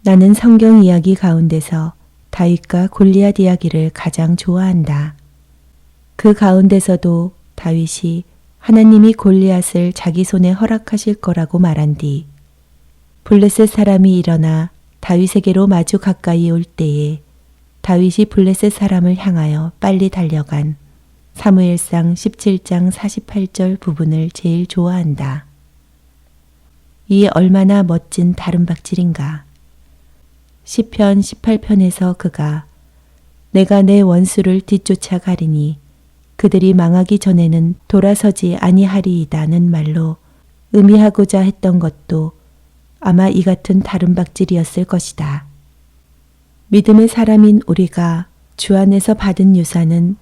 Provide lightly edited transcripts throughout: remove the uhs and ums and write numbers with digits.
나는 성경 이야기 가운데서 다윗과 골리앗 이야기를 가장 좋아한다. 그 가운데서도 다윗이 하나님이 골리앗을 자기 손에 허락하실 거라고 말한 뒤 블레셋 사람이 일어나 다윗에게로 마주 가까이 올 때에 다윗이 블레셋 사람을 향하여 빨리 달려간 사무엘상 17장 48절 부분을 제일 좋아한다. 이 얼마나 멋진 다름박질인가. 시편 18편에서 그가 내가 내 원수를 뒤쫓아 가리니 그들이 망하기 전에는 돌아서지 아니하리이다는 말로 의미하고자 했던 것도 아마 이 같은 다름박질이었을 것이다. 믿음의 사람인 우리가 주 안에서 받은 유산은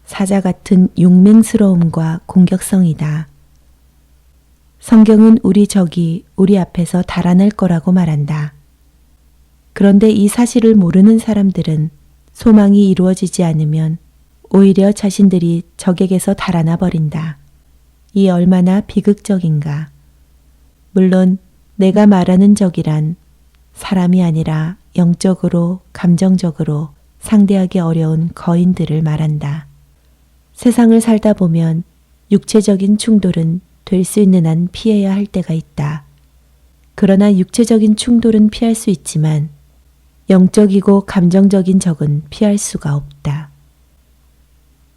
사자 같은 용맹스러움과 공격성이다. 성경은 우리 적이 우리 앞에서 달아날 거라고 말한다. 그런데 이 사실을 모르는 사람들은 소망이 이루어지지 않으면 오히려 자신들이 적에게서 달아나 버린다. 이 얼마나 비극적인가. 물론 내가 말하는 적이란 사람이 아니라 영적으로, 감정적으로 상대하기 어려운 거인들을 말한다. 세상을 살다 보면 육체적인 충돌은 될 수 있는 한 피해야 할 때가 있다. 그러나 육체적인 충돌은 피할 수 있지만 영적이고 감정적인 적은 피할 수가 없다.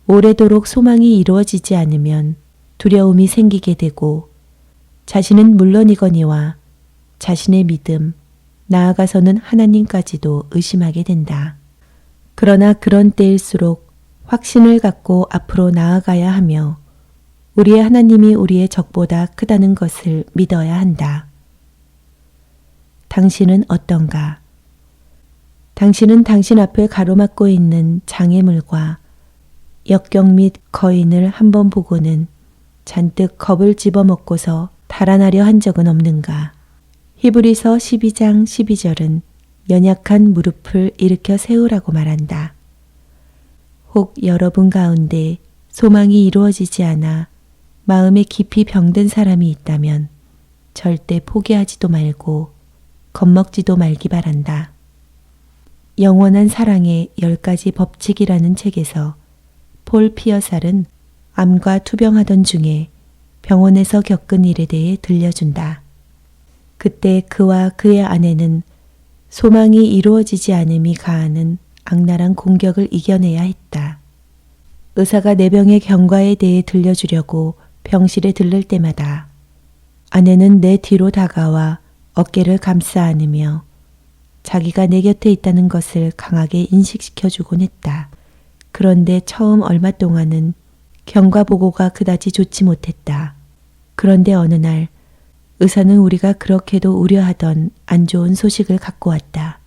오래도록 소망이 이루어지지 않으면 두려움이 생기게 되고 자신은 물론이거니와 자신의 믿음, 나아가서는 하나님까지도 의심하게 된다. 그러나 그런 때일수록 확신을 갖고 앞으로 나아가야 하며 우리의 하나님이 우리의 적보다 크다는 것을 믿어야 한다. 당신은 어떤가? 당신은 당신 앞을 가로막고 있는 장애물과 역경 및 거인을 한번 보고는 잔뜩 겁을 집어먹고서 달아나려 한 적은 없는가? 히브리서 12장 12절은 연약한 무릎을 일으켜 세우라고 말한다. 혹 여러분 가운데 소망이 이루어지지 않아 마음에 깊이 병든 사람이 있다면 절대 포기하지도 말고 겁먹지도 말기 바란다. 영원한 사랑의 10가지 법칙이라는 책에서 폴 피어살은 암과 투병하던 중에 병원에서 겪은 일에 대해 들려준다. 그때 그와 그의 아내는 소망이 이루어지지 않음이 가하는 악랄한 공격을 이겨내야 했다. 의사가 내 병의 경과에 대해 들려주려고 병실에 들를 때마다 아내는 내 뒤로 다가와 어깨를 감싸 안으며 자기가 내 곁에 있다는 것을 강하게 인식시켜주곤 했다. 그런데 처음 얼마 동안은 경과 보고가 그다지 좋지 못했다. 그런데 어느 날 의사는 우리가 그렇게도 우려하던 안 좋은 소식을 갖고 왔다.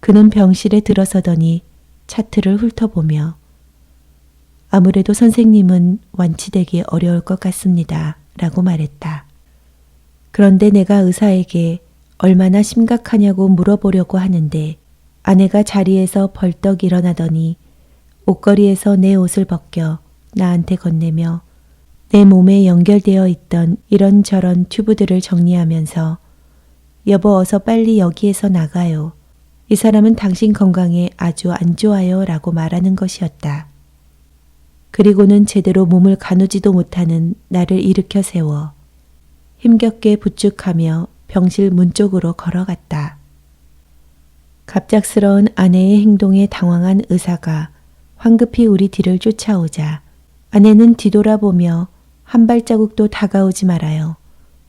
그는 병실에 들어서더니 차트를 훑어보며 아무래도 선생님은 완치되기 어려울 것 같습니다. 라고 말했다. 그런데 내가 의사에게 얼마나 심각하냐고 물어보려고 하는데 아내가 자리에서 벌떡 일어나더니 옷걸이에서 내 옷을 벗겨 나한테 건네며 내 몸에 연결되어 있던 이런저런 튜브들을 정리하면서 여보 어서 빨리 여기에서 나가요. 이 사람은 당신 건강에 아주 안 좋아요 라고 말하는 것이었다. 그리고는 제대로 몸을 가누지도 못하는 나를 일으켜 세워 힘겹게 부축하며 병실 문 쪽으로 걸어갔다. 갑작스러운 아내의 행동에 당황한 의사가 황급히 우리 뒤를 쫓아오자 아내는 뒤돌아보며 한 발자국도 다가오지 말아요.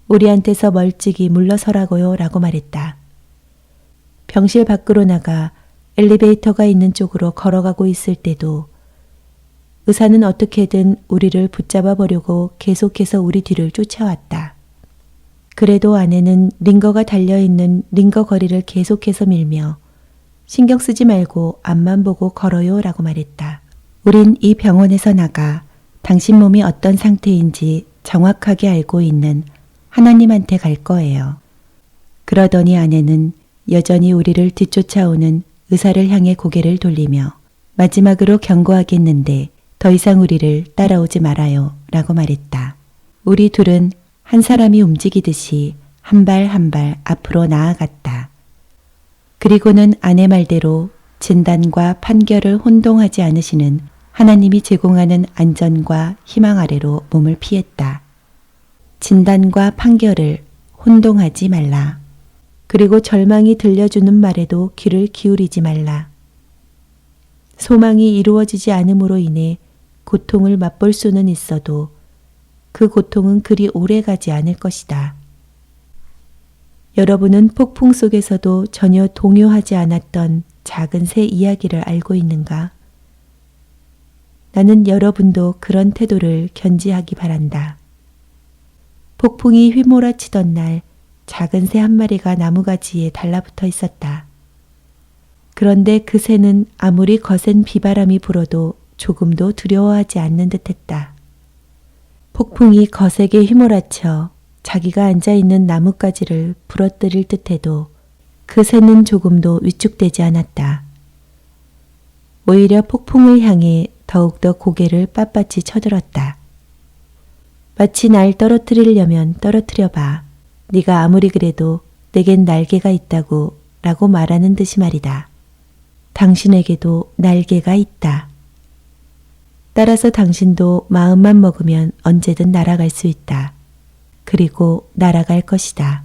우리한테서 멀찍이 물러서라고요 라고 말했다. 병실 밖으로 나가 엘리베이터가 있는 쪽으로 걸어가고 있을 때도 의사는 어떻게든 우리를 붙잡아 보려고 계속해서 우리 뒤를 쫓아왔다. 그래도 아내는 링거가 달려있는 링거 거리를 계속해서 밀며 신경 쓰지 말고 앞만 보고 걸어요 라고 말했다. 우린 이 병원에서 나가 당신 몸이 어떤 상태인지 정확하게 알고 있는 하나님한테 갈 거예요. 그러더니 아내는 여전히 우리를 뒤쫓아오는 의사를 향해 고개를 돌리며 마지막으로 경고하겠는데 더 이상 우리를 따라오지 말아요 라고 말했다. 우리 둘은 한 사람이 움직이듯이 한 발 한 발 앞으로 나아갔다. 그리고는 아내 말대로 진단과 판결을 혼동하지 않으시는 하나님이 제공하는 안전과 희망 아래로 몸을 피했다. 진단과 판결을 혼동하지 말라. 그리고 절망이 들려주는 말에도 귀를 기울이지 말라. 소망이 이루어지지 않음으로 인해 고통을 맛볼 수는 있어도 그 고통은 그리 오래 가지 않을 것이다. 여러분은 폭풍 속에서도 전혀 동요하지 않았던 작은 새 이야기를 알고 있는가? 나는 여러분도 그런 태도를 견지하기 바란다. 폭풍이 휘몰아치던 날 작은 새 한 마리가 나무가지에 달라붙어 있었다. 그런데 그 새는 아무리 거센 비바람이 불어도 조금도 두려워하지 않는 듯했다. 폭풍이 거세게 휘몰아쳐 자기가 앉아있는 나뭇가지를 부러뜨릴 듯해도 그 새는 조금도 위축되지 않았다. 오히려 폭풍을 향해 더욱더 고개를 빳빳이 쳐들었다. 마치 날 떨어뜨리려면 떨어뜨려봐. 네가 아무리 그래도 내겐 날개가 있다고 라고 말하는 듯이 말이다. 당신에게도 날개가 있다. 따라서 당신도 마음만 먹으면 언제든 날아갈 수 있다. 그리고 날아갈 것이다.